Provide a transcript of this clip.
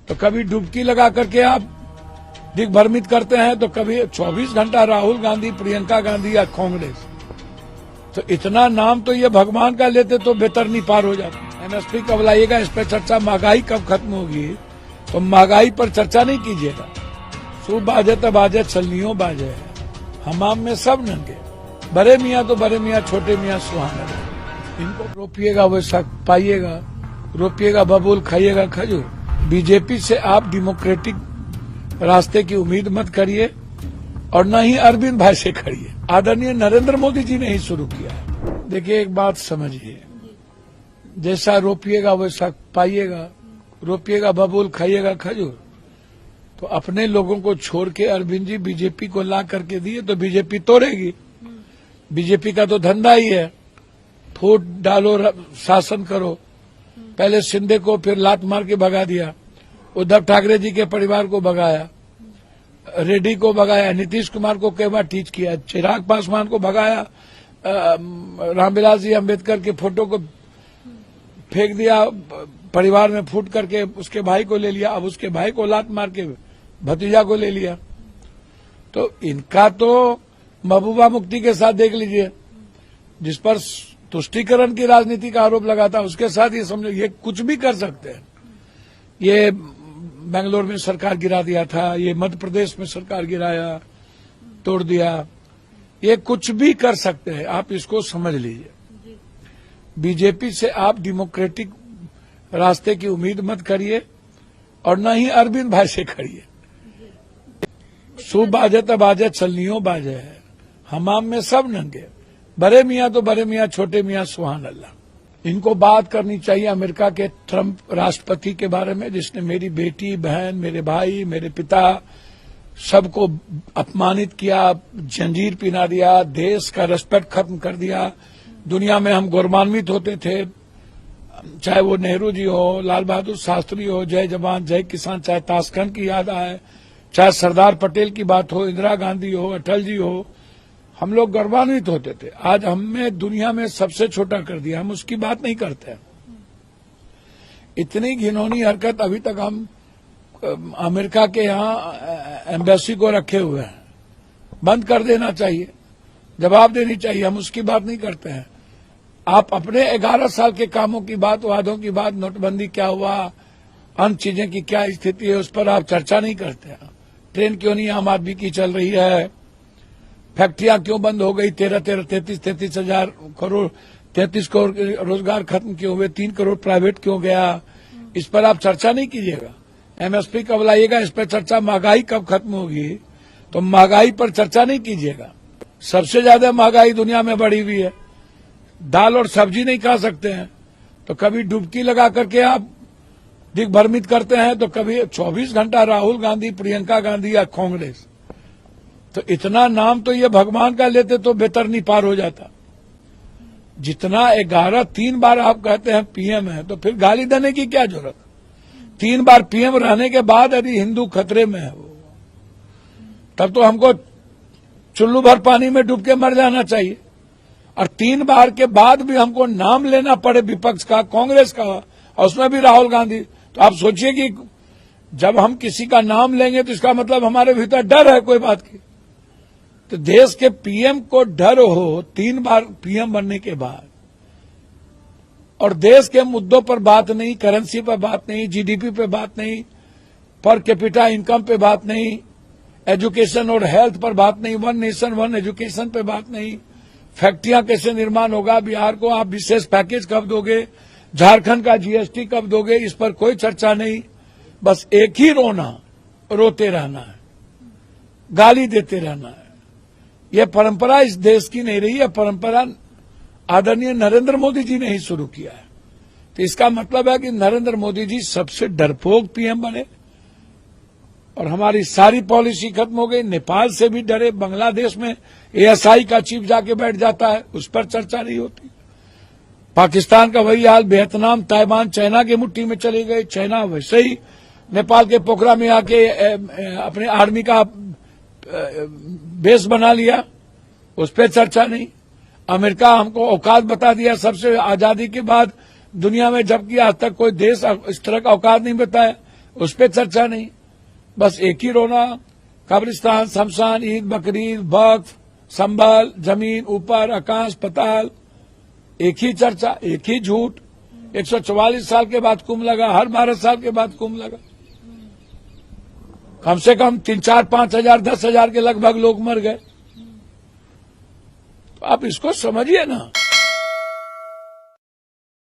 तो कभी डुबकी लगा करके आप दिग्भ्रमित करते हैं, तो कभी 24 घंटा राहुल गांधी, प्रियंका गांधी या कांग्रेस। तो इतना नाम तो ये भगवान का लेते तो बेहतर पार हो जाता। एमएसपी कब लाइएगा, इस पर चर्चा। महंगाई कब खत्म होगी, तो महंगाई पर चर्चा नहीं कीजिएगा। सूप बाजे तो बाजे, छलनियों बाजे, हमाम में सब नंगे, बड़े मियाँ तो बड़े मियाँ, छोटे मियाँ सुहाने। इनको रोपिएगा वैसा पाइएगा, रोपिएगा बबूल, खाइएगा खजूर। बीजेपी से आप डेमोक्रेटिक रास्ते की उम्मीद मत करिए और न ही अरविंद भाई से करिए। आदरणीय नरेंद्र मोदी जी ने ही शुरू किया है। देखिए एक बात समझिए, जैसा रोपिएगा वैसा पाइएगा, रोपिएगा बबूल, खाइएगा खजूर। तो अपने लोगों को छोड़ के अरविंद जी बीजेपी को ला करके दिए तो बीजेपी तोड़ेगी। बीजेपी का तो धंधा ही है, फूट डालो, शासन करो। पहले शिंदे को फिर लात मार के भगा दिया, उद्धव ठाकरे जी के परिवार को भगाया, रेड्डी को भगाया, नीतीश कुमार को कई बार टीच किया, चिराग पासवान को भगाया, रामविलास जी अम्बेडकर के फोटो को फेंक दिया, परिवार में फूट करके उसके भाई को ले लिया, अब उसके भाई को लात मार के भतीजा को ले लिया। तो इनका तो महबूबा मुफ्ती के साथ देख लीजिए, जिस पर तुष्टीकरण की राजनीति का आरोप लगाता, उसके साथ ये समझो ये कुछ भी कर सकते हैं। ये बेंगलोर में सरकार गिरा दिया था, ये मध्य प्रदेश में सरकार गिराया, तोड़ दिया, ये कुछ भी कर सकते हैं। आप इसको समझ लीजिए। बीजेपी से आप डेमोक्रेटिक रास्ते की उम्मीद मत करिए और न ही अरविंद भाई से करिए। सूप बाजे तो बाजे, छलनियों बाजे, हमाम में सब नंगे, बड़े मियाँ तो बड़े मियाँ, छोटे मियाँ सुहान अल्लाह। इनको बात करनी चाहिए अमेरिका के ट्रंप राष्ट्रपति के बारे में, जिसने मेरी बेटी, बहन, मेरे भाई, मेरे पिता सबको अपमानित किया, जंजीर पिना दिया, देश का रेस्पेक्ट खत्म कर दिया। दुनिया में हम गौरवान्वित होते थे, चाहे वो नेहरू जी हो, लाल बहादुर शास्त्री हो, जय जवान जय किसान, चाहे ताशकंद की याद आए, चाहे सरदार पटेल की बात हो, इंदिरा गांधी हो, अटल जी हो, हम लोग गौरवान्वित होते थे। आज हमें दुनिया में सबसे छोटा कर दिया, हम उसकी बात नहीं करते। इतनी घिनौनी हरकत अभी तक हम अमेरिका के यहाँ एम्बेसी को रखे हुए हैं, बंद कर देना चाहिए, जवाब देनी चाहिए। हम उसकी बात नहीं करते हैं। आप अपने 11 साल के कामों की बात, वादों की बात, नोटबंदी क्या हुआ, अन्य चीजें की क्या स्थिति है, उस पर आप चर्चा नहीं करते हैं। ट्रेन क्यों नहीं आम आदमी की चल रही है, फैक्ट्रियां क्यों बंद हो गई, 33 हजार करोड़ 33 करोड़ रोजगार खत्म क्यों हुए, 3 करोड़ प्राइवेट क्यों गया, इस पर आप चर्चा नहीं कीजिएगा। एमएसपी कब लाइएगा, इस पर चर्चा। महंगाई कब खत्म होगी, तो महंगाई पर चर्चा नहीं कीजिएगा। सबसे ज्यादा महंगाई दुनिया में बढ़ी हुई है, दाल और सब्जी नहीं खा सकते हैं, तो कभी डुबकी लगा करके आप दिग्भ्रमित करते हैं, तो कभी 24 घंटा राहुल गांधी, प्रियंका गांधी या कांग्रेस। तो इतना नाम तो ये भगवान का लेते तो बेहतर पार हो जाता। जितना 3 बार आप कहते हैं पीएम है, तो फिर गाली देने की क्या जरूरत। 3 बार पीएम रहने के बाद यदि हिंदू खतरे में है, तब तो हमको चुल्लू भर पानी में डूब के मर जाना चाहिए। और 3 बार के बाद भी हमको नाम लेना पड़े विपक्ष का, कांग्रेस का, और उसमें भी राहुल गांधी। तो आप सोचिए कि जब हम किसी का नाम लेंगे तो इसका मतलब हमारे भीतर डर है कोई बात की। तो देश के पीएम को डर हो 3 बार पीएम बनने के बाद, और देश के मुद्दों पर बात नहीं, करेंसी पर बात नहीं, जीडीपी पे बात नहीं, पर कैपिटा इनकम पे बात नहीं, एजुकेशन और हेल्थ पर बात नहीं, 1 नेशन 1 एजुकेशन पे बात नहीं, फैक्ट्रियां कैसे निर्माण होगा, बिहार को आप विशेष पैकेज कब दोगे, झारखंड का जीएसटी कब दोगे, इस पर कोई चर्चा नहीं। बस एक ही रोना, रोते रहना है, गाली देते रहना है। यह परंपरा इस देश की नहीं रही है, परंपरा आदरणीय नरेंद्र मोदी जी ने ही शुरू किया है। तो इसका मतलब है कि नरेंद्र मोदी जी सबसे डरपोक पीएम बने और हमारी सारी पॉलिसी खत्म हो गई। नेपाल से भी डरे, बांग्लादेश में एएसआई का चीफ जाके बैठ जाता है, उस पर चर्चा नहीं होती। पाकिस्तान का वही हाल, वियतनाम, ताइवान चाइना की मुट्ठी में चले गए, चाइना वैसे ही नेपाल के पोखरा में आके अपने आर्मी का बेस बना लिया, उस पर चर्चा नहीं। अमेरिका हमको औकात बता दिया सबसे आजादी के बाद दुनिया में, जबकि आज तक कोई देश इस तरह का औकात नहीं बताया। उस पर चर्चा नहीं, बस एक ही रोना, कब्रिस्तान, शमशान, ईद, बकरीद, वक्फ, संभल, जमीन, ऊपर, आकाश, पताल, एक ही चर्चा, एक ही झूठ। 144 साल के बाद कुंभ लगा, हर 12 साल के बाद कुंभ लगा। कम से कम 3, 4, 5 हजार, 10 हजार के लगभग लोग मर गए। तो आप इसको समझिए ना।